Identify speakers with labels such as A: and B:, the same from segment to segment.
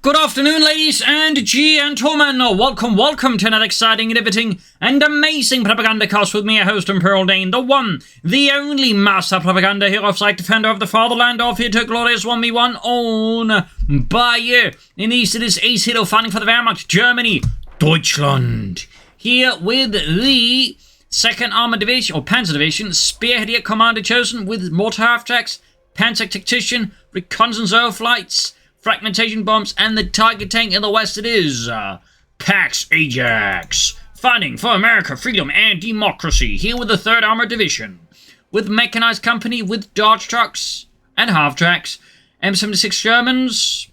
A: Good afternoon, ladies and gentlemen. Welcome to another exciting, riveting, and amazing Propagandacast with me, a host, Pearl Dane, the one, the only master propaganda hero of sight, defender of the fatherland, of here to glorious 1v1 on Bayeux. In the east, it is Acehiro fighting for the Wehrmacht, Germany, Deutschland. Here with the 2nd Armored Division, or Panzer Division, Spearhead here, commander chosen with mortar half-tracks, Panzer Tactician, reconnaissance air flights, fragmentation bombs, and the target tank in the west. It is Pax Ajax, fighting for America, freedom, and democracy. Here with the 3rd Armored Division, with mechanized company, with Dodge trucks and half-tracks, M76 Germans,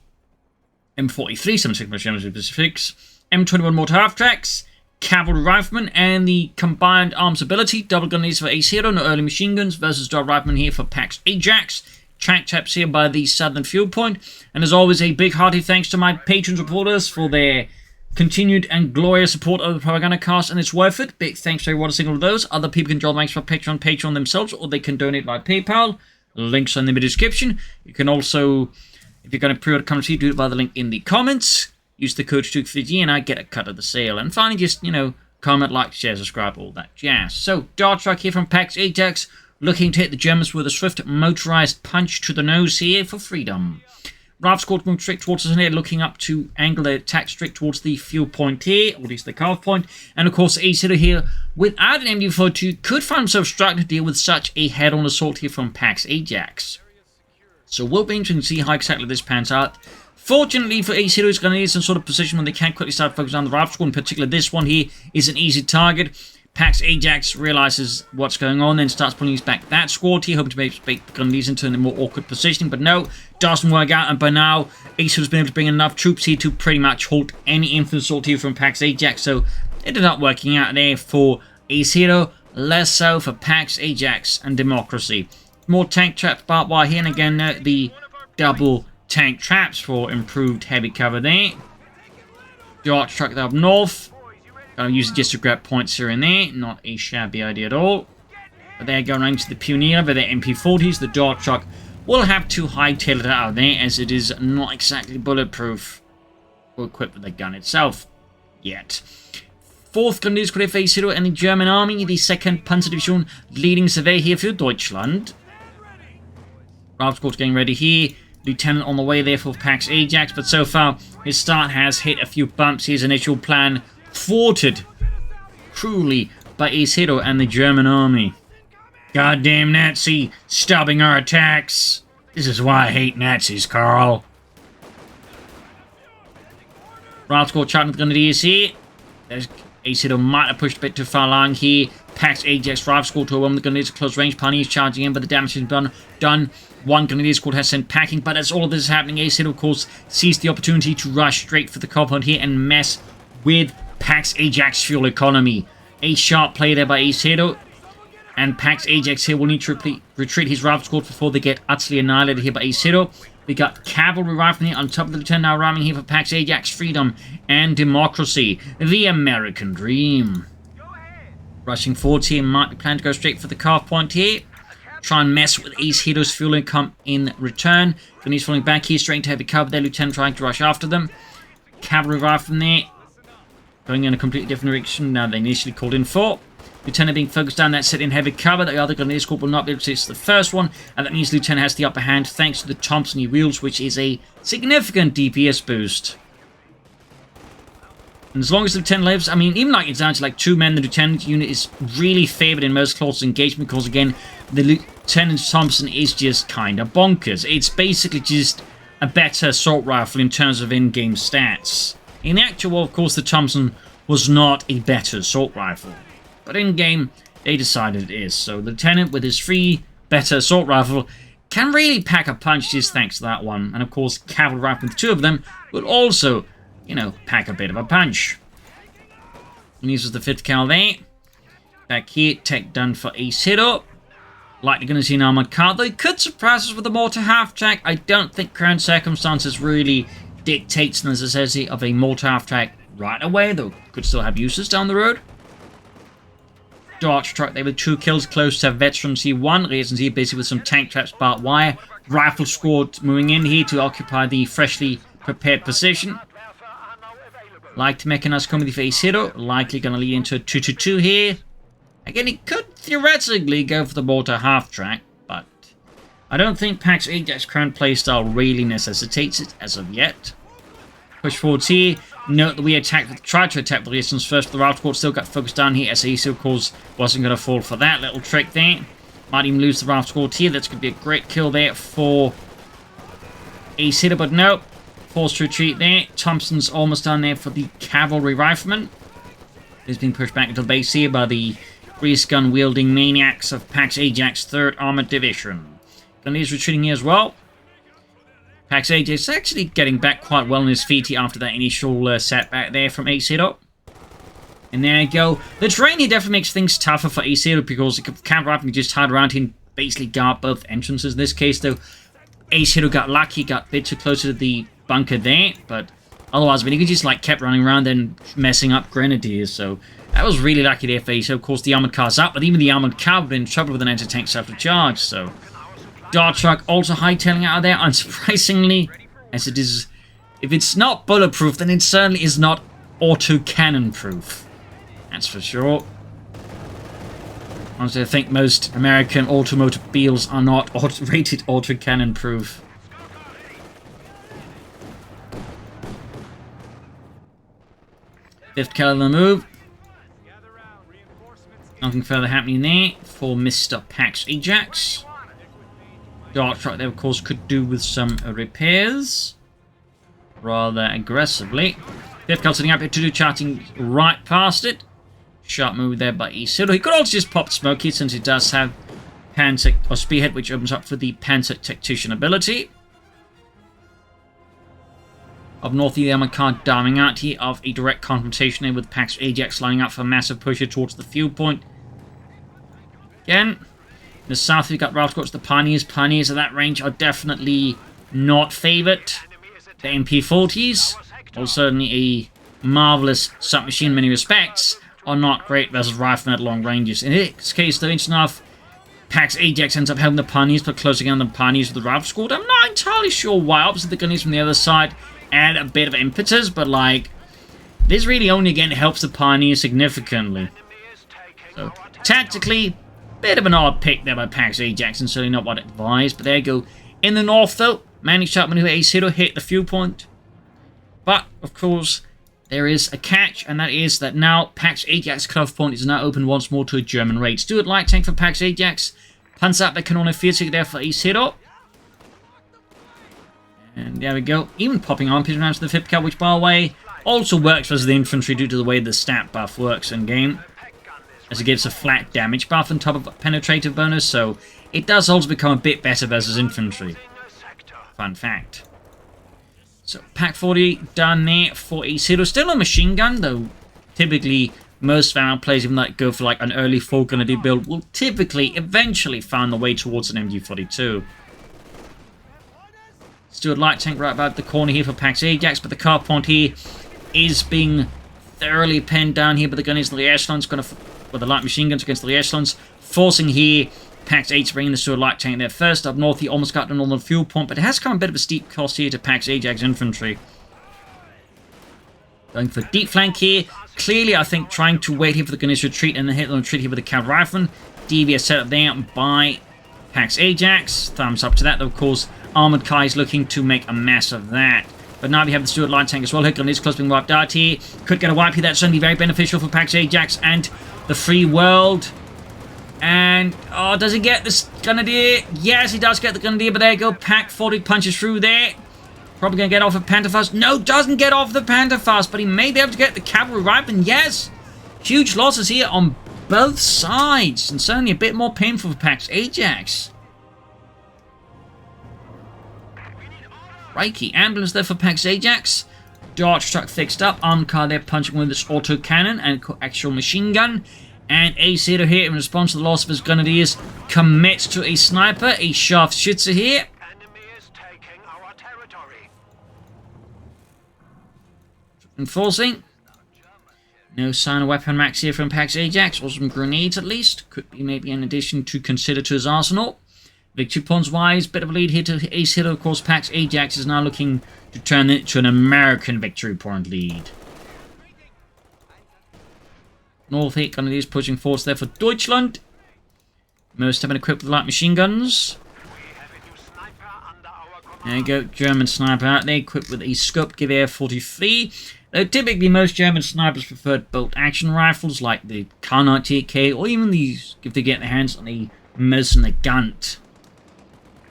A: M43 76 Germans specifics, M21 mortar half-tracks, cavalry riflemen, and the combined arms ability, double gun for Acehiro, no early machine guns, versus dog riflemen here for Pax Ajax. Tank taps here by the southern fuel point. And as always, a big hearty thanks to my patron supporters for their continued and glorious support of the Propagandacast, and it's worth it. Big thanks to every one single of those. Other people can join ranks for Patreon themselves, or they can donate via PayPal. Links are in the description. You can also, if you're going to pre-order currency, do it by the link in the comments. Use the CoH2 for G, and I get a cut of the sale. And finally, just, comment, like, share, subscribe, all that jazz. So, Dart Truck here from Pax Ajax, looking to hit the Germans with a swift motorized punch to the nose here for freedom. Ralph squad moving straight towards us here, looking up to angle their attack straight towards the fuel point here, or at least the carve point. And of course, Acehiro here, without an MD42, could find himself struggling to deal with such a head-on assault here from Pax Ajax. So we'll be interesting to see how exactly this pans out. Fortunately for Acehiro, he's going to need some sort of position when they can quickly start focusing on the Ralph squad. In particular, this one here is an easy target. Pax Ajax realizes what's going on and starts pulling back that squad here, hoping to make these into a more awkward positioning, but no, doesn't work out. And by now, Acehiro's been able to bring enough troops here to pretty much halt any infantry assault here from Pax Ajax, so it ended up working out there for Acehiro, less so for Pax Ajax and democracy. More tank traps, barbed wire here, and again, the double tank traps for improved heavy cover there. The arch truck up north. I'll use it just to grab points here and there. Not a shabby idea at all. But they're going into the Pioneer with their MP40s. The Dart Truck will have to hightail it out of there, as it is not exactly bulletproof or equipped with the gun itself yet. 4th Gun is called Acehiro and the German Army, the 2nd Panzer Division, leading survey here for Deutschland. Ralph's Court getting ready here. Lieutenant on the way there for Pax Ajax, but so far his start has hit a few bumps. His initial plan thwarted cruelly by Acehiro and the German army. Goddamn Nazi, stopping our attacks. This is why I hate Nazis, Carl. Ralph's got charging with the grenadiers here. Acehiro might have pushed a bit too far along here. Pax Ajax, Ralph's squad to overwhelm the grenadiers at close range. Pioneers charging in, but the damage has been done. One grenadier squad has sent packing, but as all of this is happening, Acehiro, of course, sees the opportunity to rush straight for the compound here and mess with Pax Ajax fuel economy. A sharp play there by Acehiro, and Pax Ajax here will need to retreat his Ralph squad before they get utterly annihilated here by Acehiro. We got cavalry rifle here on top of the lieutenant, now ramming here for Pax Ajax, freedom and democracy, the American dream. Rushing forwards here, might be planning to go straight for the carve point here. Try and mess with Acehiro's fuel income in return. Then he's falling back here, straight into heavy cover there, lieutenant trying to rush after them. Cavalry rifle there, going in a completely different direction now they initially called in for. Lieutenant being focused down that set in heavy cover. The other grenadier squad will not be able to hit the first one, and that means Lieutenant has the upper hand thanks to the Thompson he wields, which is a significant DPS boost. And as long as the Lieutenant lives, I mean, even like it's down to like 2 men, the Lieutenant unit is really favored in most close engagement, because again, the Lieutenant Thompson is just kind of bonkers. It's basically just a better assault rifle in terms of in-game stats. In the actual war, of course, the Thompson was not a better assault rifle. But in-game, they decided it is. So the Lieutenant, with his 3 better assault rifle, can really pack a punch just thanks to that one. And of course, cavalry rifle with 2 of them will also, pack a bit of a punch. And this was the 5th cal there. Back here, tech done for Acehiro. Likely going to see an armored car, though he could surprise us with a mortar half-track. I don't think current circumstances really dictates the necessity of a mortar half-track right away, though could still have uses down the road. Dart truck there with 2 kills close to veteran C1. Reasons here basically with some tank traps, barbed wire. Rifle squad moving in here to occupy the freshly prepared position. Light mechanized comedy for Acehiro. Likely going to lead into a 2-2-2 here. Again, he could theoretically go for the mortar half-track, but I don't think Pax Ajax's current playstyle really necessitates it as of yet. Push forwards here. Note that we tried to attack the resistance first, but the Ralph Court still got focused down here, as Acehiro, of course, wasn't going to fall for that little trick there. Might even lose the Ralph Court here. That's going to be a great kill there for Acehiro, but no. Forced to retreat there. Thompson's almost down there for the cavalry rifleman. He's being pushed back into the base here by the grease gun wielding maniacs of Pax Ajax 3rd Armored Division. Gundy's retreating here as well. Pax Ajax actually getting back quite well on his feet here after that initial setback there from Acehiro. And there you go. The terrain here definitely makes things tougher for Acehiro because the cavalry rifleman just tied around him, basically guard both entrances. In this case, though, Acehiro got lucky, got a bit too close to the bunker there, but otherwise, he could just like kept running around and messing up grenadiers, so that was really lucky there for Acehiro. Of course, the armored car's up, but even the armored car would be in trouble with an anti-tank self-charge, so Dart Truck also hightailing out of there, unsurprisingly, as it is, if it's not bulletproof, then it certainly is not auto-cannon proof. That's for sure. Honestly, I think most American automobiles are not rated auto-cannon proof. Fifth kill on the move. Nothing further happening there for Mr. Pax Ajax. Dart Truck there, of course, could do with some repairs. Rather aggressively. Fifth kill sitting up here to do charting right past it. Sharp move there by Acehiro. He could also just pop smoke here since he does have Panzer or Spearhead, which opens up for the Panzer Tactician ability. Up north, the armored car diving out here of a direct confrontation there with Pax Ajax lining up for a massive push here towards the fuel point. Again, in the south, we've got Ralph Court's the Pioneers. Pioneers at that range are definitely not favoured. The MP40s, while certainly a marvellous submachine in many respects, are not great versus riflemen at long ranges. In this case, though, interesting enough, Pax Ajax ends up helping the Pioneers, but closing on the Pioneers with the Ralph Squad. I'm not entirely sure why. Obviously, the Gunnies from the other side add a bit of impetus, but like, this really only again helps the Pioneers significantly. So, tactically, bit of an odd pick there by Pax Ajax, and certainly not what I advised, but there you go. In the north, though, managed to outmaneuver Acehiro, hit the fuel point. But, of course, there is a catch, and that is that now Pax Ajax cutoff point is now open once more to a German raid. Stuart light tank for Pax Ajax. Panzer Kanone 40 there for Acehiro. And there we go. Even popping armpit rounds to the fifth cal, which, by the way, also works versus the infantry due to the way the stat buff works in game, as it gives a flat damage buff on top of a penetrative bonus, so it does also become a bit better versus infantry. Fun fact. So, Pack 40 done there for Acehiro. Still a machine gun, though typically most Valorant players, even that go for like an early full grenadier build, will typically eventually find the way towards an MG42. Stuart light tank right about the corner here for Pax Ajax, but the car point here is being thoroughly pinned down here by the gunnies and the echelons, with the light machine guns against the echelons, forcing here Pax Ajax bringing the Stuart light tank there first. Up north, he almost got the northern fuel point, but it has come a bit of a steep cost here to Pax Ajax infantry. Going for deep flank here. Clearly, I think, trying to wait here for the gunnies retreat and then hit the retreat here with the cavalry rifleman. Devious setup there by Pax Ajax. Thumbs up to that, though, of course. Armored Kai is looking to make a mess of that. But now we have the Stuart light tank as well. Hickland is close being wiped out here. Could get a wipe here. That's certainly very beneficial for Pax Ajax and the free world. And, oh, does he get this Grenadier? Yes, he does get the Grenadier, but there you go. Pack 40 punches through there. Probably going to get off of Pantherfast. No, doesn't get off the Pantherfast, but he may be able to get the Cavalry Rifleman. Yes, huge losses here on both sides, and certainly a bit more painful for Pax Ajax. Reiki ambulance there for Pax Ajax. Dart truck fixed up. Armed car there punching with its auto cannon and actual machine gun. And Acehiro here, in response to the loss of his grenadiers, commits to a sniper, a Scharfschütze here. Enforcing. No sign of weapon max here from Pax Ajax, or some grenades at least. Could be maybe an addition to consider to his arsenal. Victory points wise, bit of a lead here to Acehiro. Of course, Pax Ajax is now looking to turn it to an American victory point lead. North 8 Grenadiers pushing forwards there for Deutschland. Most have been equipped with light machine guns. There you go, German sniper out there, equipped with a scope Gewehr 43. Though typically most German snipers preferred bolt action rifles like the K9TK, or even these if they get their hands on a Mesner Gant.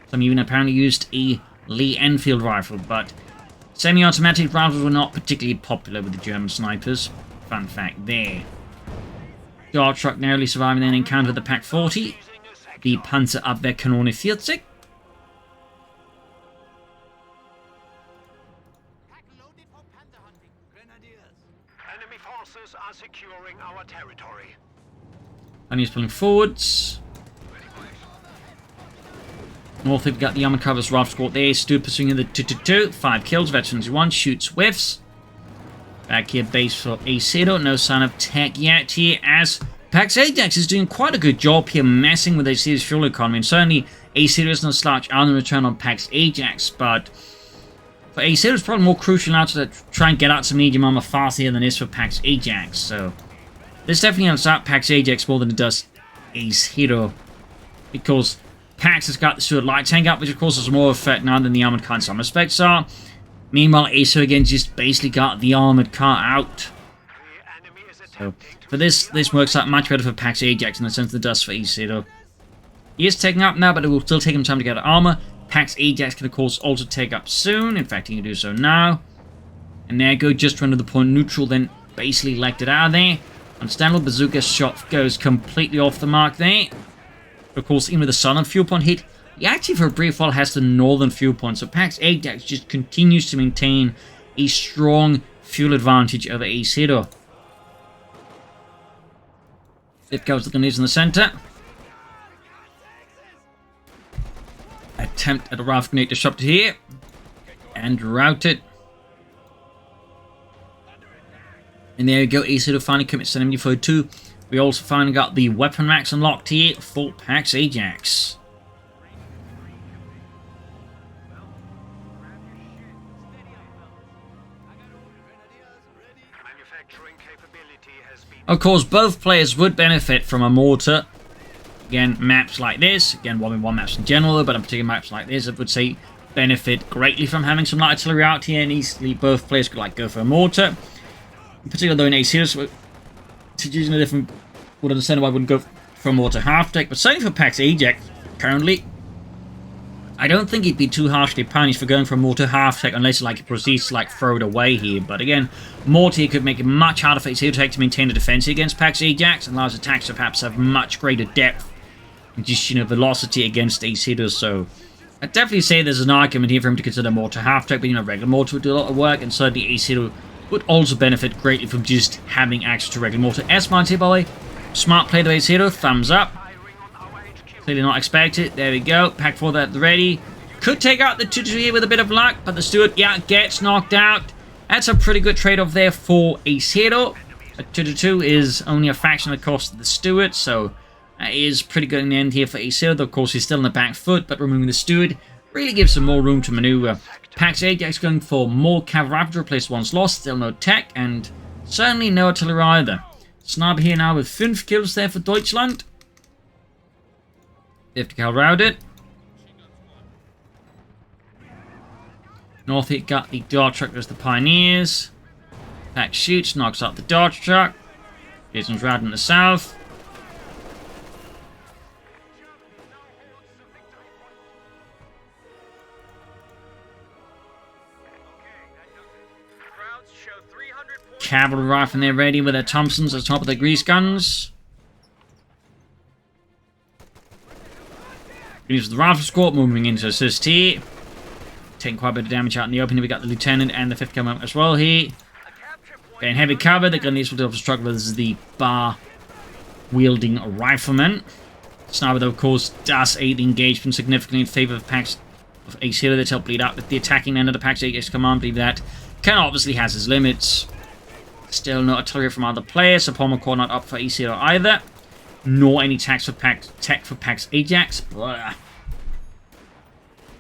A: Some even apparently used a Lee Enfield rifle, but semi-automatic rifles were not particularly popular with the German snipers. Fun fact there. Dart truck narrowly surviving an encounter with the Pak 40. The Panzerabwehrkanone 40.
B: Enemy forces are securing our territory.
A: And he's pulling forwards. North, we've got the armored covers rifle squad there. Stood pursuing the 2-2-2. 5 kills, veterans 1, shoots whiffs. Back here, base for Acehiro. No sign of tech yet here, as Pax Ajax is doing quite a good job here messing with Acehiro's fuel economy. And certainly, Acehiro is no slouch on the return on Pax Ajax, but for Acehiro, it's probably more crucial now to try and get out some medium armor faster than it is for Pax Ajax. So, this definitely helps out Pax Ajax more than it does Acehiro, because Pax has got the Stuart light tank up, which of course has more effect now than the armored car in some respects are. Meanwhile, Acehiro again just basically got the armored car out. So, for this works out much better for Pax Ajax in the sense that it does for Acehiro. He is taking up now, but it will still take him time to get armor. Pax Ajax can of course also take up soon. In fact, he can do so now. And there you go, just under the point neutral, then basically legged it out of there. Understandable, bazooka shot goes completely off the mark there. Of course, even with the southern fuel point hit, he actually for a brief while has the northern fuel point. So Pax Ajax just continues to maintain a strong fuel advantage over Acehiro. It goes the grenades in the center. Attempt at a rifle grenade disrupted here. And routed. And there you go, Acehiro finally commits to MD42. We also finally got the weapon racks unlocked here for Pax Ajax. Of course, both players would benefit from a mortar. Again, maps like this, again 1v1 maps in general, but in particular maps like this, I would say benefit greatly from having some light artillery out here, and easily both players could go for a mortar. In particular, though, in Acehiro, using a different, would understand why I wouldn't go for a mortar half-tech, but certainly for Pax Ajax, currently, I don't think he'd be too harshly punished for going for a mortar half-tech unless he proceeds to throw it away here. But again, mortar could make it much harder for Acehiro to maintain the defense against Pax Ajax, and allows attacks to perhaps have much greater depth and just, velocity against Acehiro. So I'd definitely say there's an argument here for him to consider mortar half-tech, but regular mortar would do a lot of work, and certainly Acehiro would also benefit greatly from just having access to regular mortar. S-Mount here, by the way. Smart play to Acehiro, thumbs up. Clearly not expected. There we go. Pack 4 at the ready. Could take out the 2-2 here with a bit of luck, but the Stuart, gets knocked out. That's a pretty good trade-off there for Acehiro. A 2-2 is only a fraction of the cost of the Stuart, so that is pretty good in the end here for Acehiro. Though, of course, he's still in the back foot, but removing the Stuart really gives him more room to maneuver. Pax Ajax going for more cavalry to replace one's lost. Still no tech, and certainly no artillery either. Sniper here now with 5 kills there for Deutschland. 50 cal routed. North hit got the dart truck as the Pioneers. Pack shoots, knocks out the dart truck. Jason's routed in the south. Cavalry rifle there ready with their Thompsons at the top of their grease guns. Use the rifle squad moving into assist here. Taking quite a bit of damage out in the open. Here we got the lieutenant and the 5th command as well here. Getting heavy cover. The Grenadiers will do a struggle with the bar wielding rifleman. Sniper, though, of course, does aid the engagement significantly in favor of Pax of Acehiro. That's helped bleed out with the attacking end of the Pax Ajax command. Believe that Ken obviously has his limits. Still no artillery from other players, so Pommel Core not up for Acehiro either. Nor any tech for Pax Ajax. Blah.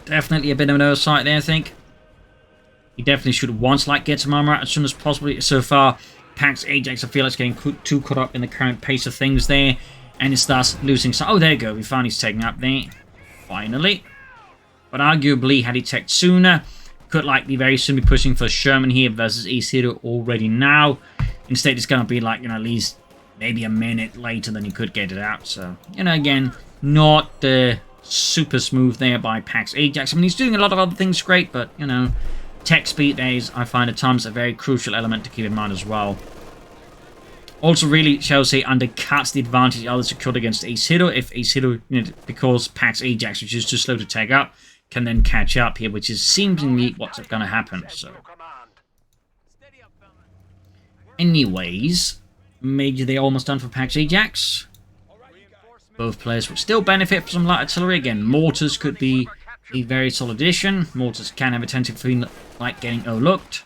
A: Definitely a bit of an oversight there, I think. He definitely should want to get some armor out as soon as possible. So far, Pax Ajax, I feel like, is getting too caught up in the current pace of things there. And it's thus losing some... Oh, there you go. We finally taken up there. Finally. But arguably, had he checked sooner, could likely very soon be pushing for Sherman here versus Acehiro already now. Instead, it's going to be at least maybe a minute later than he could get it out. So, again, not super smooth there by Pax Ajax. I mean, he's doing a lot of other things great, but, tech speed days, I find at times a very crucial element to keep in mind as well. Also really, shall we say, undercuts the advantage others secured against Acehiro. If Acehiro, because Pax Ajax, which is too slow to take up, can then catch up here, which is seemingly what's going to happen. So, anyways, maybe they're almost done for Pax Ajax. Both players will still benefit from some light artillery. Again, mortars could be a very solid addition. Mortars can have a tendency for being getting overlooked.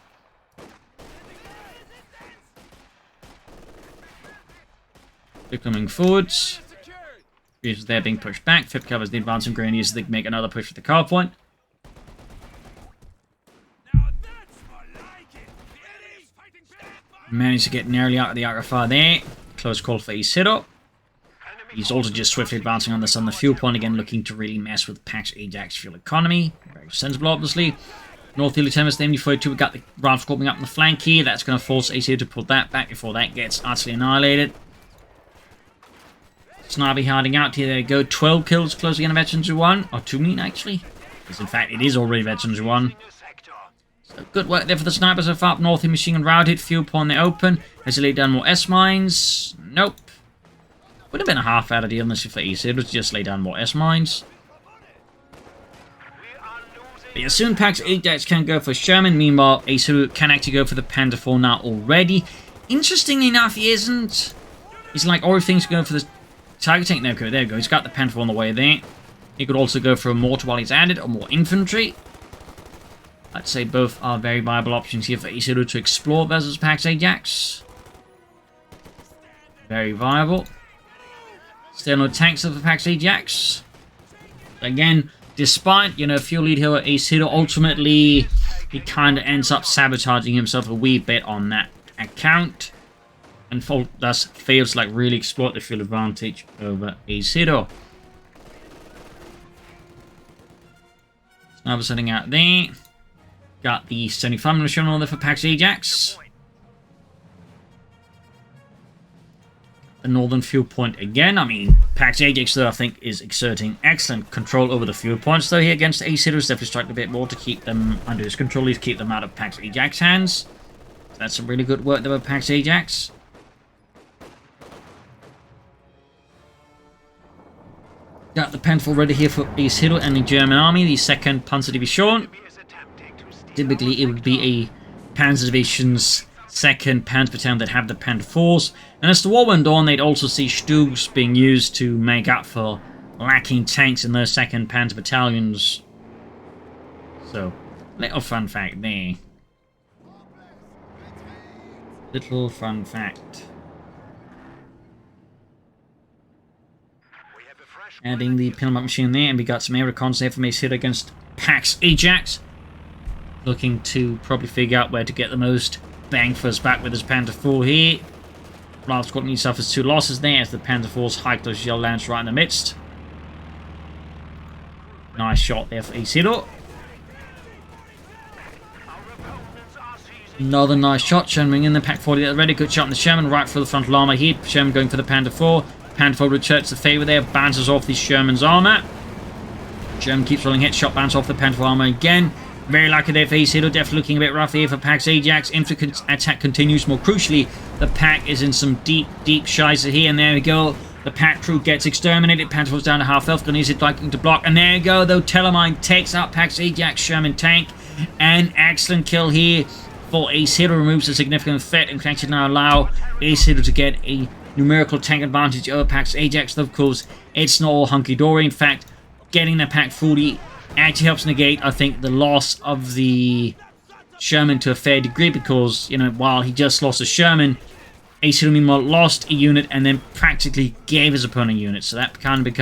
A: They're coming forwards. They're being pushed back. Fifth covers the advancing grenadiers so they can make another push for the car point. Managed to get nearly out of the arc of fire there. Close call for Acehiro. He's also just swiftly advancing on the fuel point again, looking to really mess with Pax Ajax fuel economy. Very sensible, obviously. North Lieutenant then before we got the Rams coming up on the flank here. That's going to force Acehiro to pull that back before that gets utterly annihilated. Snarby hiding out here. There we go. 12 kills closing in a Veterans 1. Or 2 mean, actually. Because, in fact, it is already Veterans 1. So, good work there for the snipers so far up north. Machine gun routed. Fuel point in the open. Has he laid down more S-mines? Nope. Would have been a half out of deal unless for Acehiro to just lay down more S-mines. But yeah, soon Pax Ajax can go for Sherman. Meanwhile, Acehiro can actually go for the Panther 4 now already. Interestingly enough, he isn't. He's everything's going for the Tiger tank. There we go. He's got the Panther 4 on the way there. He could also go for a mortar while he's at it, or more infantry. I'd say both are very viable options here for Acehiro to explore versus Pax Ajax. Very viable. Still no tanks for Pax Ajax. Again, despite, fuel lead here at Acehiro, ultimately, he kind of ends up sabotaging himself a wee bit on that account. And thus fails to really exploit the fuel advantage over Acehiro. Now we're setting out there. Got the 75mm shown on there for Pax Ajax. The northern fuel point again. I mean, Pax Ajax, though, I think, is exerting excellent control over the fuel points, though, here against Acehiro. Definitely strike a bit more to keep them under his control, to keep them out of Pax Ajax's hands. So that's some really good work there with Pax Ajax. Got the Panther ready here for Acehiro and the German army, the 2nd Panzer Division. Typically, it would be a Panzer Division's 2nd Panzer Battalion that have the Panther 4s. And as the war went on, they'd also see Stugs being used to make up for lacking tanks in those 2nd Panzer Battalions. So, little fun fact there. Little fun fact. Adding the Pillmark machine there, and we got some air reconnaissance there from Acehiro against Pax Ajax. Looking to probably figure out where to get the most bang for his buck with his Panther 4 here. Ralph Squadron suffers 2 losses there as the Panther 4's high close shell lands right in the midst. Nice shot there for Acehiro. Another nice shot. Sherman in the Pack 40 there. Ready, good shot on the Sherman right through the frontal armor here. Sherman going for the Panther 4. Panther 4 returns the favour there. Bounces off the Sherman's armor. Sherman keeps rolling hit. Shot bounce off the Panther 4 armor again. Very lucky there for Acehiro. Definitely looking a bit rough here for Pax Ajax. Infantry attack continues. More crucially, the pack is in some deep shizer here. And there we go. The pack crew gets exterminated. Panther 4's down to half health. Grenadiers liking to block. And there you go, though. Telemine takes out Pax Ajax Sherman tank. An excellent kill here for Acehiro. Removes a significant threat and can actually now allow Acehiro to get a numerical tank advantage over Pax Ajax. Though, of course, it's not all hunky-dory. In fact, getting the Pack 40 actually helps negate, I think, the loss of the Sherman to a fair degree because, while he just lost a Sherman, Acehiro, meanwhile, lost a unit and then practically gave his opponent units. So that kind of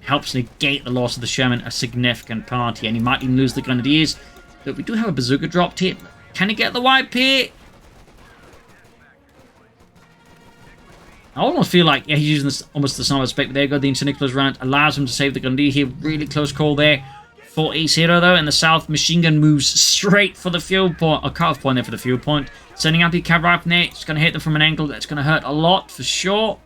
A: helps negate the loss of the Sherman a significant part here. And he might even lose the Grenadiers. But we do have a bazooka dropped here. Can he get the wipe here? I almost feel like, yeah, he's using this, almost the sniper spec, but there you go, the Internicolas round allows him to save the Grenadier here. Really close call there for Acehiro, though. In the south, machine gun moves straight for the fuel point, or cut-off point there for the fuel point. Sending up the cab rifle there, it's going to hit them from an angle that's going to hurt a lot, for sure.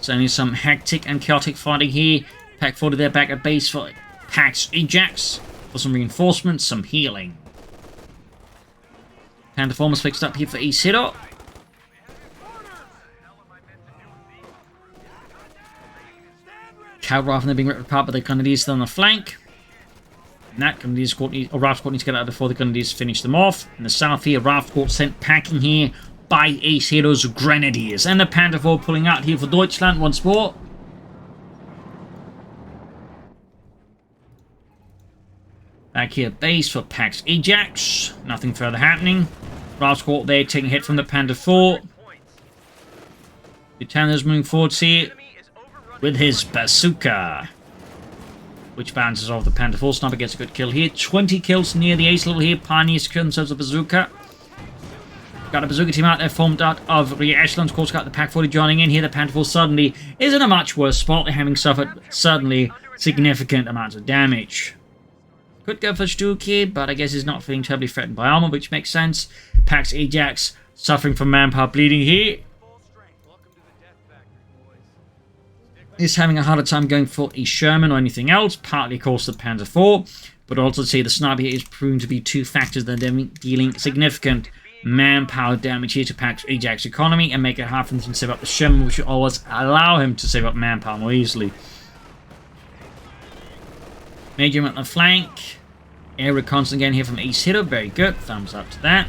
A: Sending some hectic and chaotic fighting here. Pack 40 there back at base for Pax Ajax, for some reinforcements, some healing. Panther almost fixed up here for Acehiro. Cav Rifle being ripped apart by the Grenadiers still on the flank. And that Grenadier squad or Raft squad needs to get out before the Grenadiers finish them off. In the south here, Raft squad sent packing here by Acehiro's Grenadiers. And the Panther 4 pulling out here for Deutschland once more. Back here at base for Pax Ajax. Nothing further happening. Raft squad there taking a hit from the Panther 4. Lieutenant's moving forwards here with his bazooka, which balances off the Panther 4. Sniper gets a good kill here. 20 kills near the ace level here. Pioneer secure themselves a bazooka. Got a bazooka team out there formed out of rear echelons. Of course, got the Pack 40 joining in here. The Panther 4 suddenly is in a much worse spot. They're having suffered suddenly significant amounts of damage. Could go for Stuke here, but I guess he's not feeling terribly threatened by armor, which makes sense. Pax Ajax suffering from manpower bleeding here. Is having a harder time going for a Sherman or anything else, partly of course the Panther 4, but also see the sniper here is proving to be two factors that are dealing significant manpower damage here to Pax Ajax economy and make it hard for him to save up the Sherman, which will always allow him to save up manpower more easily. Major on the flank. Air reconnaissance again here from Acehiro, very good, thumbs up to that.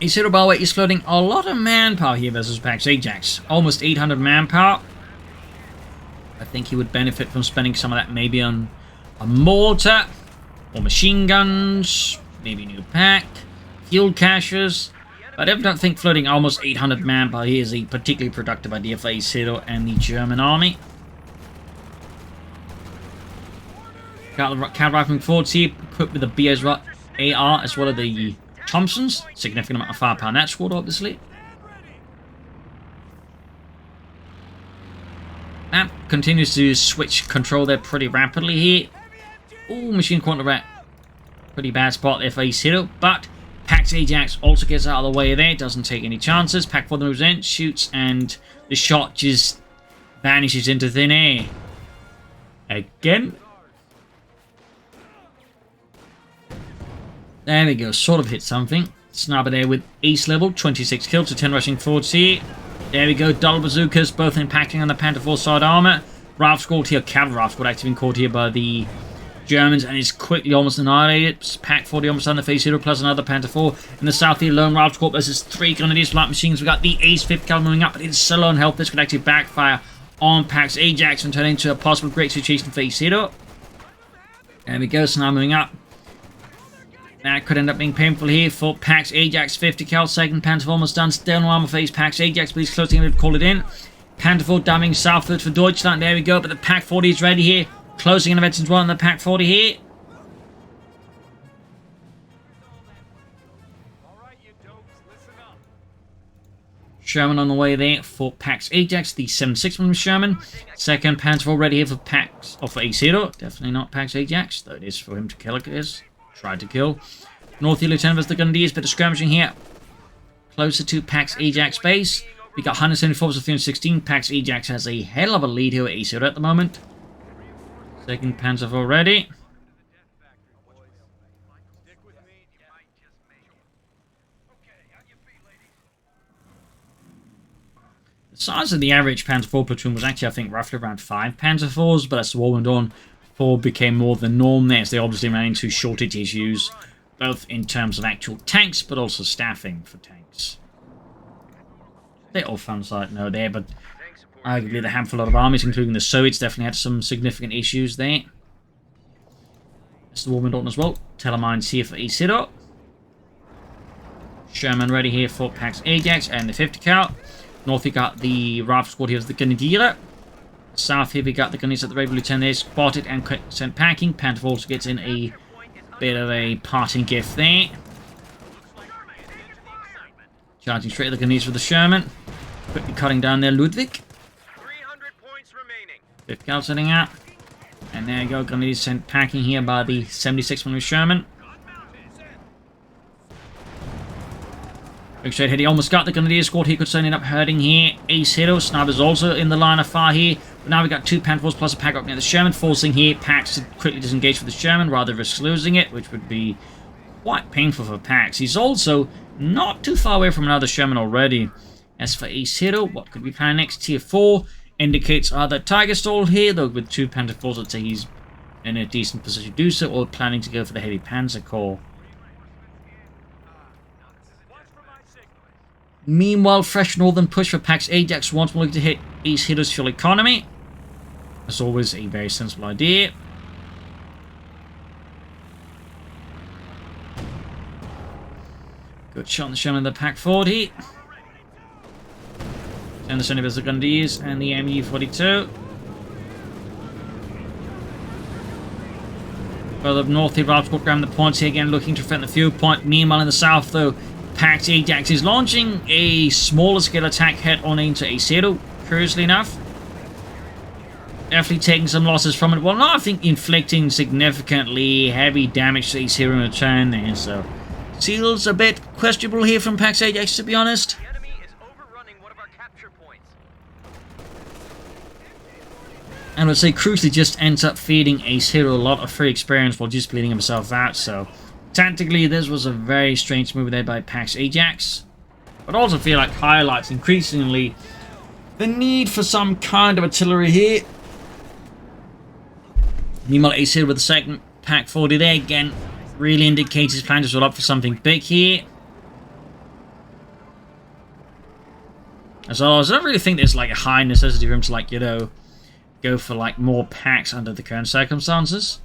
A: Acehiro, by the way, is floating a lot of manpower here versus Pax Ajax. Almost 800 manpower. I think he would benefit from spending some of that maybe on a mortar, or machine guns, maybe a new pack, fuel caches. But I don't think floating almost 800 manpower here is a particularly productive idea for Acehiro and the German army. Got the cav rifling forwards here, equipped with the BS AR as well as the Thompsons. Significant amount of firepower in that squad, obviously. Map continues to switch control there pretty rapidly here. Ooh, machine quantum rat. Pretty bad spot there for Acehiro, but Pax Ajax also gets out of the way there, doesn't take any chances. Pack 4 moves in, shoots, and the shot just vanishes into thin air. Again. There we go, sort of hit something. Sniper there with ace level, 26 kills to 10 rushing forwards here. There we go, double bazookas, both impacting on the Panther 4 side armor. Raft squad here, cavalry Raft squad actually been caught here by the Germans and is quickly almost annihilated. Pack 40 almost on the face here, plus another Panther 4. In the south here, lone Raft squad versus 3 Grenadiers light machines. We've got the ace 5th cavalry moving up, but it's so low on health. This could actually backfire on Pax Ajax and turn into a possible great situation for Acehiro. There we go, so now moving up. That could end up being painful here for Pax Ajax. 50 cal, second Panther 4 almost done. Still no armor phase. Pax Ajax, please closing in, call it in. Panther 4 diving southward for Deutschland. There we go, but the Pack 40 is ready here. Closing in events as well on the Pack 40 here. Sherman on the way there for Pax Ajax, the 7.6mm Sherman. Second Panther 4 ready here for Pax, or for Acehiro. Definitely not Pax Ajax, though it is for him to kill, it is. Tried to kill. North here, Lieutenant versus the Grenadiers, bit of skirmishing here. Closer to Pax Ajax base. We got 174 versus 316. Pax Ajax has a hell of a lead here at Acehiro at the moment. Second Panther 4 ready. The size of the average Panther 4 platoon was actually, I think, roughly around 5 Panther 4s, but as the war went on, 4 became more the norm there, so they obviously ran into shortage issues, both in terms of actual tanks, but also staffing for tanks. They're all fun side note there, but arguably the handful of armies, including the Soviets, definitely had some significant issues there. That's the Woman Dawn as well. Telemines here for Acehiro. Sherman ready here for Pax Ajax and the 50 cal. North we got the Rifle Squad here with the Grenadier. South here we got the Gunners at the Raven Lieutenant there, spotted and sent packing. Panther also gets in a bit of a parting gift there. Charging straight at the Gunners with the Sherman. Quickly cutting down there Ludwig.
B: 300 points remaining.
A: 50 cal setting out. And there you go, Gunners sent packing here by the 76mm Sherman. Big straight hit, he almost got the Grenadier squad. He could certainly end up hurting here. Acehiro, Sniper's also in the line of fire here. But now we got 2 Panthers plus a pack up near the Sherman, forcing here Pax to quickly disengage with the Sherman, rather risk losing it, which would be quite painful for Pax. He's also not too far away from another Sherman already. As for Acehiro, what could be planning next? Tier 4 indicates either Tiger Stall here, though with 2 Panther Force, I'd say he's in a decent position to do so, or planning to go for the Heavy Panzer Corps. Meanwhile, fresh northern push for Pax Ajax once more looking to hit Acehiro's fuel economy. As always, a very sensible idea. Good shot on the Sherman of the Pack 40. And the Sunny the Grenadiers and the MU-42. Further up north, the Rifle Squad grabbing the points here again, looking to defend the fuel point. Meanwhile, in the south, though, Pax Ajax is launching a smaller scale attack head on into Acehiro, curiously enough. Definitely taking some losses from it. Well, not, I think, inflicting significantly heavy damage to Acehiro in return there, so seals a bit questionable here from Pax Ajax, to be honest.
B: The enemy is overrunning one of our capture points.
A: And I'd say crucially just ends up feeding Acehiro a lot of free experience while just bleeding himself out, so tactically, this was a very strange move there by Pax Ajax. But I also feel like highlights increasingly the need for some kind of artillery here. Meanwhile, Acehiro with the second Pack 40 there again really indicates his plan to sort up for something big here. As well as I don't really think there's like a high necessity for him to, like, you know, go for like more packs under the current circumstances.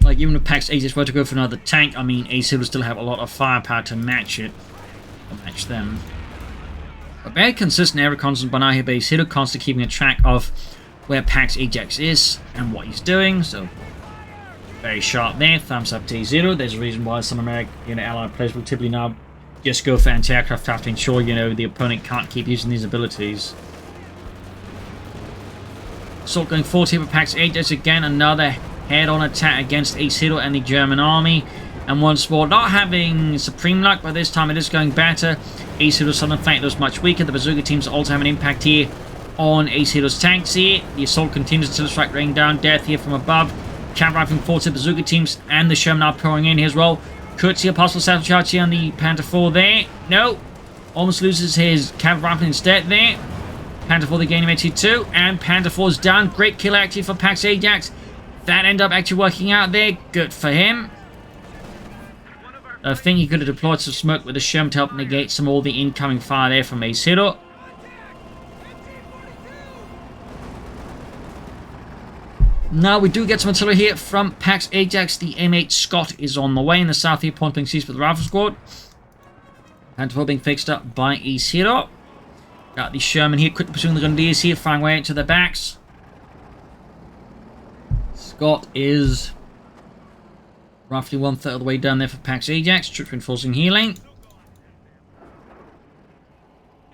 A: Like, even if Pax Ajax were to go for another tank, I mean, Acehiro will still have a lot of firepower to match it. Or match them. A very consistent air reconnaissance by now here by Acehiro, constantly keeping a track of where Pax Ajax is and what he's doing, so very sharp there. Thumbs up to Acehiro. There's a reason why some American allied players will typically now just go for anti-aircraft to have to ensure, you know, the opponent can't keep using these abilities. Assault going forward here with Pax Ajax again, another head-on attack against Acehiro and the German army. And once more, not having supreme luck, but this time it is going better. Acehiro's southern flank looks much weaker. The bazooka teams also have an impact here on Acehiro's tanks here. The assault continues until the strike raining down death here from above. Cav rifling forward to the bazooka teams and the Sherman are pouring in here as well. Could see a possible saddle charge here on the Panther 4 there. No. Almost loses his cav rifle instead there. Panther 4 the gaining MT2, and Panther 4 is down. Great kill actually for Pax Ajax. That ended up actually working out there. Good for him. I think he could have deployed some smoke with the Sherman to help negate some of all the incoming fire there from Acehiro. Now we do get some artillery here from Pax Ajax. The M8 Scott is on the way in the south here, pointing seas for the Rifle Squad. Panther 4 being fixed up by Acehiro. Got the Sherman here, quickly pursuing the Grenadiers here, firing way into their backs. Scott is roughly 1/3 of the way down there for Pax Ajax. Troops reinforcing healing.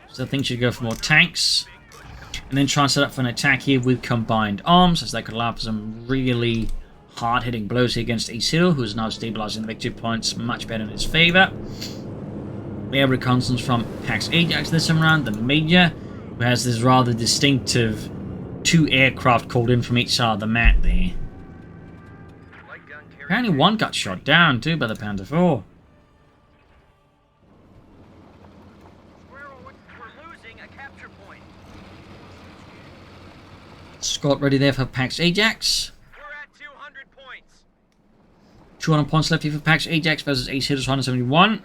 A: So I think should go for more tanks. And then try and set up for an attack here with combined arms, as that could allow for some really hard-hitting blows here against Acehiro, who is now stabilizing the victory points much better in his favor. Air reconnaissance from Pax Ajax this time around, the Major, who has this rather distinctive 2 aircraft called in from each side of the map there. Apparently one got shot down too by the Panther 4.
B: We're losing a capture point.
A: Scott ready there for Pax Ajax.
B: We're at 200 points.
A: 200 points left here for Pax Ajax versus Acehiro's 171.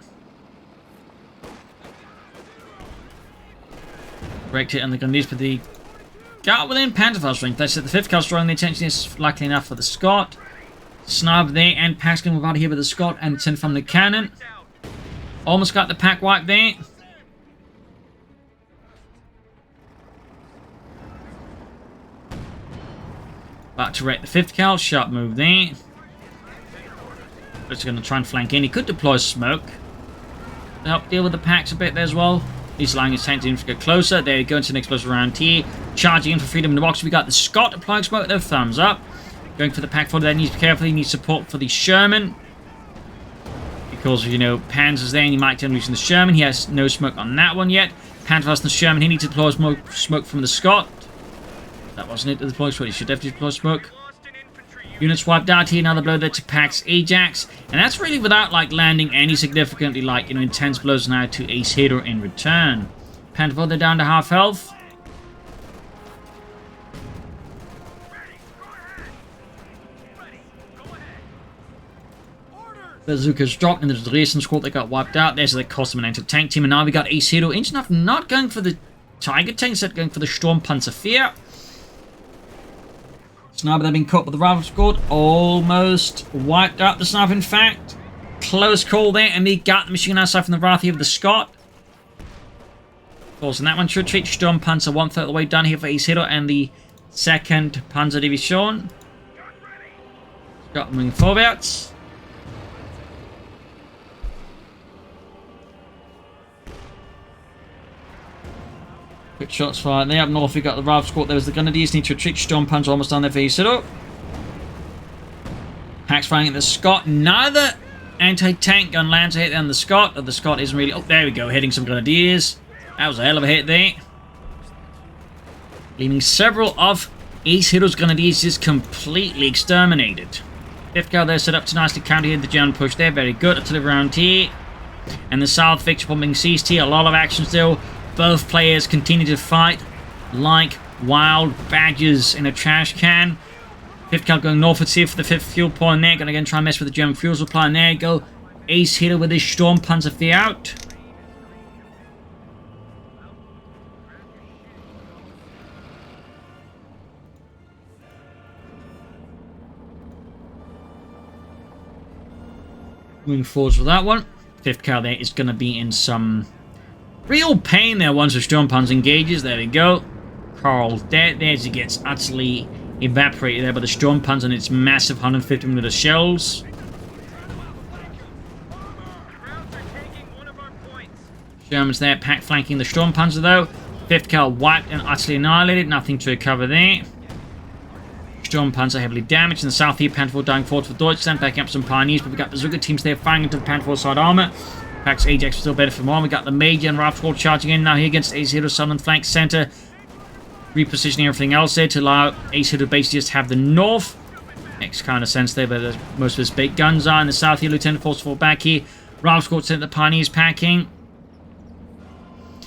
A: Correct hit on the Grenadiers for the got within Panzerfaust strength. They said the 5th cal strong. The attention is likely enough for the Scot. Snub there, and Pack's going to move out here with the Scot and 10 from the cannon. Almost got the pack wipe there. About to wreck the 5th cal. Sharp move there. Just going to try and flank in. He could deploy smoke to help deal with the packs a bit there as well. He's allowing his tank to get closer. There we go into an explosive round here. Charging in for freedom in the box. We got the Scot applying smoke there. Thumbs up. Going for the pack forward. That needs to be careful. He needs support for the Sherman. Because, you know, Panzer's there and he might turn loose in the Sherman. He has no smoke on that one yet. Panzerfaust and the Sherman. He needs to deploy smoke from the Scot. That wasn't it to deploy smoke. He should definitely deploy smoke. Units wiped out here. Another blow there to Pack's Ajax. And that's really without, like, landing any significantly, like, you know, intense blows now to Acehiro in return. Panzerfaust, they're down to half health. Bazooka's dropped, and there's the Dresden squad that got wiped out. There's the cost of an anti-tank team, and now we got Acehiro. Inch enough not going for the Tiger tank, instead going for the Sturmpanzer 4. Sniper, they've been caught with the Rifle squad. Almost wiped out the Sniper, in fact. Close call there, and they got the machine gun side from the Wrath here of the Scot. Forcing that one to retreat. Sturmpanzer 1/3 of the way done here for Acehiro and the 2nd Panzer Division. Scott moving forwards. Quick shots fired there. Up north, we got the Rav squad. There was the Grenadiers. Need to retreat. Sturmpanzer almost down there for Acehiro. Hacks firing at the Scot. Neither anti-tank gun lands a hit on the Scot. Or the Scot isn't really... Oh, there we go. Hitting some Grenadiers. That was a hell of a hit there. Leaving several of Acehiro's Grenadiers just completely exterminated. 5th cal there set up to nicely counter here. The German push there. Very good. Artillery round here. And the South fixture pumping seized here. A lot of action still. Both players continue to fight like wild badgers in a trash can. 5th cal going northwards here for the 5th fuel point there. Going to again try and mess with the German fuel supply. And there you go. Acehiro with his Sturmpanzer 4 out. Moving forwards with that one. 5th cal there is going to be in some real pain there once the Sturmpanzer engages. There we go. Carl dead there as he gets utterly evaporated there by the Sturmpanzer and its massive 150mm shells. Germans there, pack flanking the Sturmpanzer though. 5th cal wiped and utterly annihilated. Nothing to recover there. Sturmpanzer heavily damaged. In the south here, Panzer dying forward for Deutschland. Backing up some Pioneers, but we got Bazooka teams there firing into the Panzer side armor. Pack's Ajax still better for more. We got the Major and Rifle squad charging in now here against Acehiro's southern flank center. Repositioning everything else there to allow Acehiro to basically just have the north. Makes kind of sense there, but most of his big guns are in the south here. Lieutenant Force fall back here. Rifle squad sent the Pioneers packing.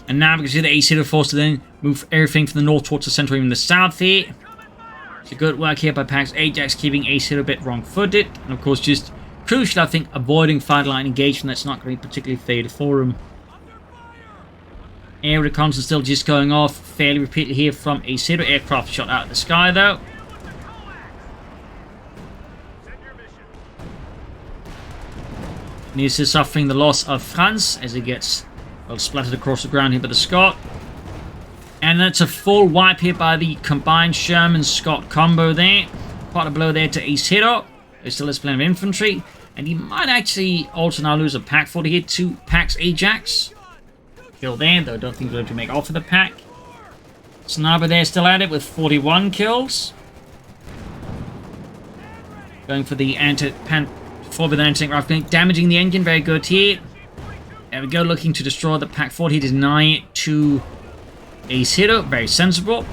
A: And now we can see the Acehiro force to then move everything from the north towards the center, even the south here. So good work here by Pack's Ajax, keeping Acehiro a bit wrong-footed. And of course, just crucial, I think, avoiding fight line engagement. That's not going to be particularly fatal for him. Air reconnaissance still just going off fairly repeatedly here from Acehiro. Aircraft shot out of the sky, though. And he's just suffering the loss of Franz as he gets, well, splattered across the ground here by the Scot. And that's a full wipe here by the combined Sherman-Scot combo there. Quite a blow there to Acehiro. He still has plenty of infantry. And he might actually also now lose a pack for here to Pack's Ajax. Kill there, though I don't think we're going to make off for the pack. Sniper there still at it with 41 kills. Going for the anti-tank rifle, damaging the engine, very good here. There we go, looking to destroy the pack 40, deny it to Acehiro, very sensible.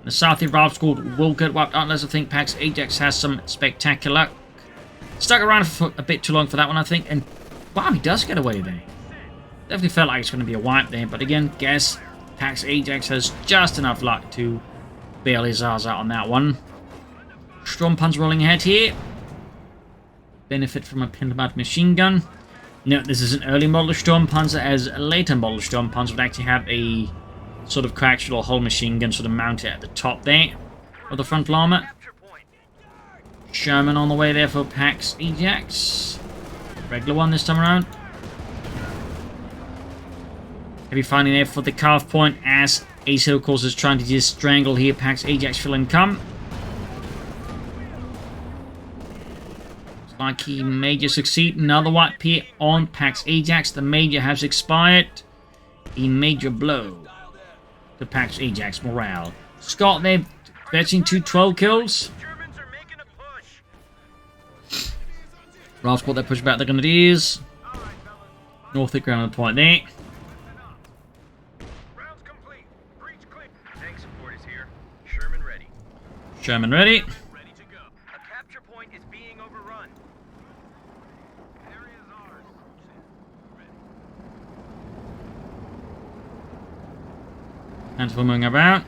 A: The South Rifle squad will get wiped out unless I think Pack's Ajax has some spectacular. Stuck around for a bit too long for that one, I think, and wow, he does get away there. Definitely felt like it's going to be a wipe there, but again, guess Pack's Ajax has just enough luck to bail his ass out on that one. Sturmpanzer rolling ahead here. Benefit from a Pentabat machine gun. No, this is an early model Sturmpanzer, as a later model Sturmpanzer would actually have a sort of coaxial hull machine gun sort of mounted at the top there of the frontal armor. Sherman on the way there for Pax Ajax. Regular one this time around. Heavy fighting there for the carve point as Acehiro, of course, is trying to just strangle here. Pax Ajax fill and come. Looks like he may just succeed. Another white here on Pax Ajax. The major has expired. A major blow to Pax Ajax morale. Scott there fetching 12 kills. Ralph's got that push back the Grenadiers. North at ground point there.
B: Rounds complete. Breach clear. Tank support is here. Sherman ready.
A: Sherman ready.
B: Ready to go. A capture point is being overrun. Area is ours. Ready.
A: And moving about.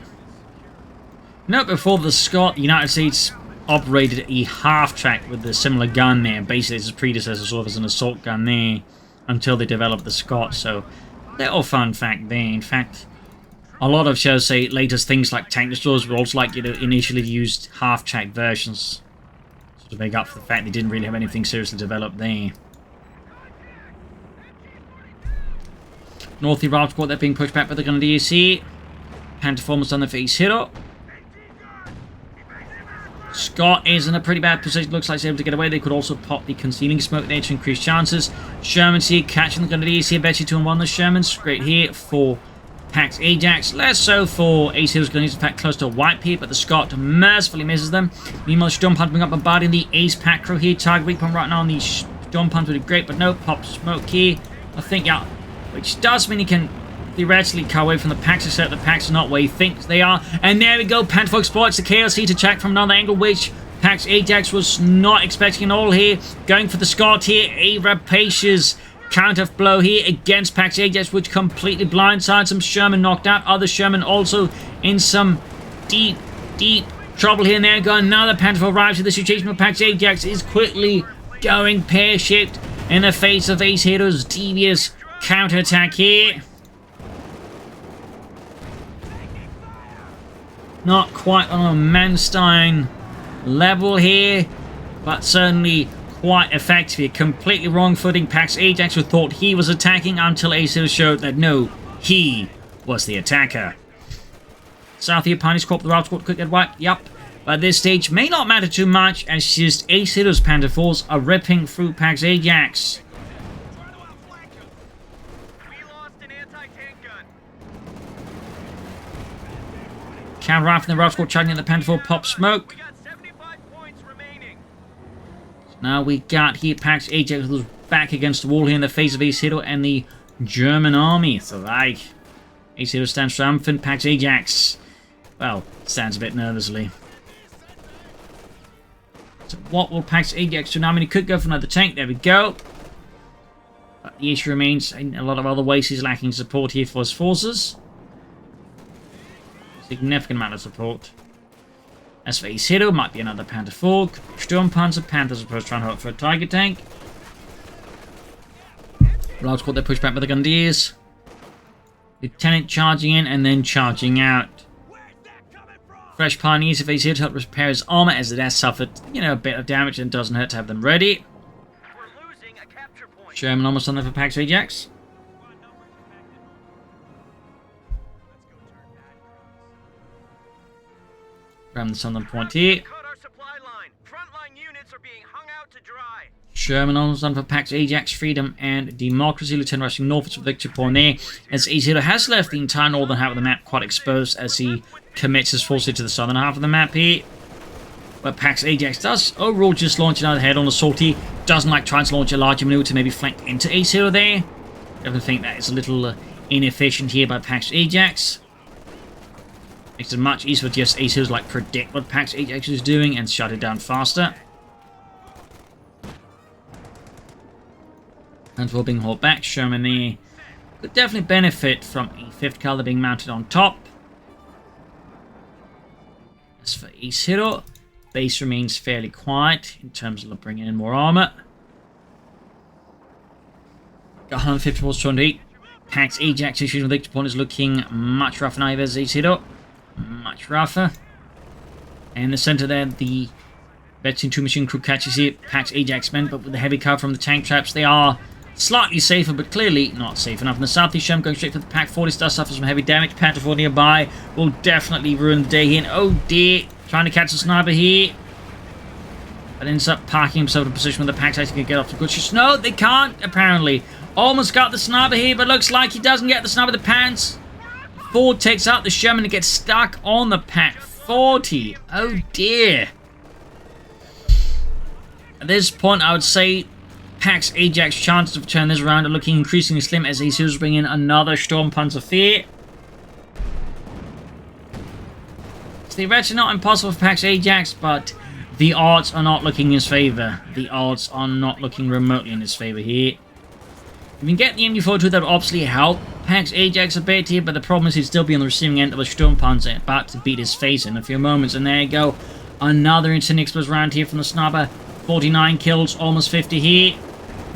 A: Note before the Scott, the United States operated a half-track with a similar gun there. Basically, its predecessor sort of as an assault gun there until they developed the Scott. So, little fun fact there. In fact, a lot of, shall I say, latest things like tank destroyers were also like, initially used half-track versions. Sort of make up for the fact they didn't really have anything seriously developed there. North Iraq squad, they're being pushed back by the Grenadiers here. Pantherformers on the Acehiro. Scott is in a pretty bad position. Looks like he's able to get away. They could also pop the concealing smoke there to increase chances. Sherman's here, catching the Grenadiers here. Bet you 2-1 the Shermans. Great here for Pax Ajax. Less so for Acehiro's Grenadiers. In fact, close to a white here, but the Scott mercifully misses them. Meanwhile, Sturmpanzer being up bombarding the Ace pack crew here. Target weak point right now on the Sturmpanzer would be great, but no, pop smoke here. I think, yeah, which does mean he can theoretically cut away from the Pax, except the Pax are not where he thinks they are. And there we go, Panther exploits the chaos here to check from another angle, which Pax Ajax was not expecting at all here. Going for the Scott here, a rapacious counter blow here against Pax Ajax, which completely blindsides him. Sherman knocked out, other Sherman also in some deep trouble here. And there we go, another Panther arrives to the situation where Pax Ajax is quickly going pear-shaped in the face of Acehiro's devious counterattack here. Not quite on a Manstein level here, but certainly quite effective here. Completely wrong footing. Pax Ajax who thought he was attacking until Acehiro showed that no, he was the attacker. South here, Piney's Corp, the Route Squad could get wiped. Yup. But at this stage may not matter too much, as just Acehiro's Panther Force are ripping through Pax Ajax. Counter off in the Route Squad charging at the Panther Force, pop smoke. Now we got here Pax Ajax who's back against the wall here in the face of Acehiro and the German army. So like Acehiro stands triumphant, Pax Ajax, well, stands a bit nervously. So what will Pax Ajax do now? I mean, he could go for another tank, there we go. But the issue remains, in a lot of other ways he's lacking support here for his forces. Significant amount of support. As for Acehiro, might be another Panther 4, Sturmpanzer, Panthers opposed trying to hope for a Tiger tank. Route Squad, they push back by the Grenadiers. Lieutenant charging in and then charging out. Fresh Pioneers if Acehiro to help repair his armor as it has suffered, a bit of damage and doesn't hurt to have them ready. Sherman almost on there for Pax Ajax. Grab the southern point here. Sherman almost done for Pax Ajax, Freedom and Democracy. Lieutenant rushing northwards for Victor Point there, as Acehiro has left the entire northern half of the map quite exposed as he commits his forces to the southern half of the map here. But Pax Ajax does overall just launch another head on assault. He doesn't like trying to launch a larger maneuver to maybe flank into Acehiro there. Definitely think that is a little inefficient here by Pax Ajax. Makes it much easier for just Acehiro's like predict what Pax Ajax is doing and shut it down faster. And for being hauled back, Sherman there could definitely benefit from a 5th caliber being mounted on top. As for Acehiro, base remains fairly quiet in terms of bringing in more armor. Got 150 volts, 208. Pax Ajax issues with victory point is looking much rougher now. There's Acehiro. Much rougher. And in the center there, the veteran 2 machine crew catches it. Pax Ajax men, but with the heavy cover from the tank traps, they are slightly safer, but clearly not safe enough. In the southeast Shem going straight for the Pack 40 star, suffers some heavy damage. Panther 4 nearby will definitely ruin the day here. And oh dear, trying to catch a sniper here. But ends up parking himself in a position where the Pax actually can get off the good shots. No, they can't, apparently. Almost got the sniper here, but looks like he doesn't get the sniper with the pants. Ford takes out the Sherman and gets stuck on the Pack 40. Oh dear. At this point, I would say Pax Ajax chances of turning this around are looking increasingly slim as Acehiro's bring in another Sturmpanzer 4. It's theoretically not impossible for Pax Ajax, but the odds are not looking in his favour. The odds are not looking remotely in his favour here. If you can get the MD-42, that would obviously help Pax Ajax a bit here, but the problem is he'd still be on the receiving end of a Sturmpanzer about to beat his face in a few moments. And there you go. Another instant explosive round here from the sniper. 49 kills, almost 50 here.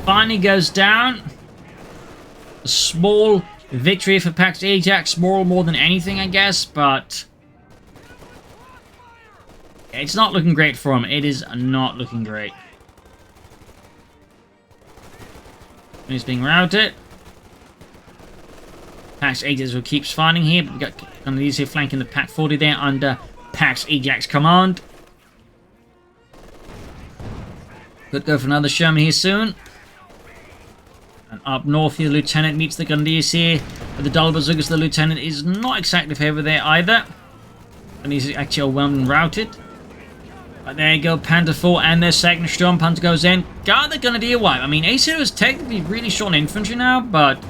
A: Finally goes down. A small victory for Pax Ajax. Small more than anything, I guess, but it's not looking great for him. It is not looking great. He's being routed. Pax Ajax who keeps fighting here, but we got one of these here flanking the Pack 40 there under Pax Ajax command. Could go for another Sherman here soon. And up north here, the Lieutenant meets the Grenadiers here. But the double bazookas, the Lieutenant is not exactly favored there either. And he's actually overwhelmed and routed. But there you go, Panther 4 and their second Sturmpanzer goes in. Got the Grenadier wipe. I mean, Acehiro is technically really short on infantry now, but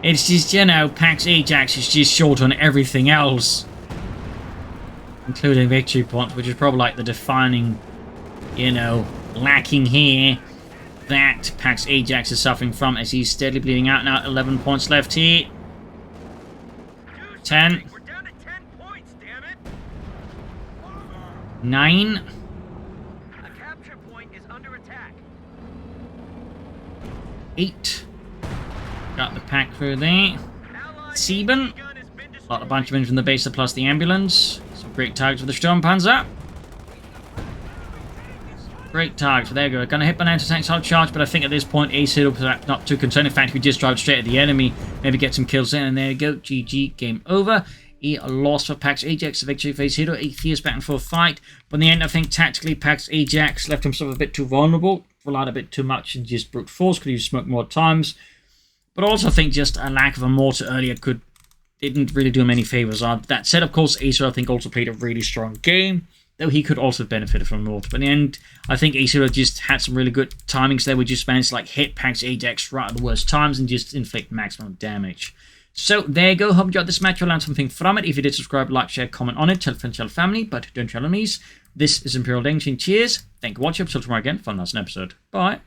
A: it's just, you know, Pax Ajax is just short on everything else. Including victory points, which is probably like the defining, you know, lacking here that Pax Ajax is suffering from as he's steadily bleeding out now. 11 points left here. 10.
B: We're down to 10 points, damn it.
A: 9.
B: A capture point is under attack.
A: 8. Got the pack through there. 7. Got a bunch of men from the base plus the ambulance. Some great targets for the Sturmpanzer. Great targets. There you go. Gonna hit by an anti-tank solid charge, but I think at this point Acehiro perhaps not too concerned. In fact, we just drive straight at the enemy. Maybe get some kills in, and there you go. GG. Game over. A loss for Pax Ajax. A victory for Acehiro. A fierce back and forth fight. But in the end, I think tactically Pax Ajax left himself a bit too vulnerable. Relied a bit too much and just brute force. Could have smoked more times. But also I think just a lack of a mortar earlier didn't really do him any favours. That said, of course, Acehiro I think also played a really strong game. Though he could also have benefited from mortar. But in the end, I think Acehiro just had some really good timings there. We just managed to like hit Pax Ajax right at the worst times and just inflict maximum damage. So there you go. Hope you enjoyed this match. You'll learn something from it. If you did, subscribe, like, share, comment on it. Tell friends, tell family, but don't tell enemies. This is Imperial Danger. Cheers. Thank you for watching. Until tomorrow again for another episode. Bye.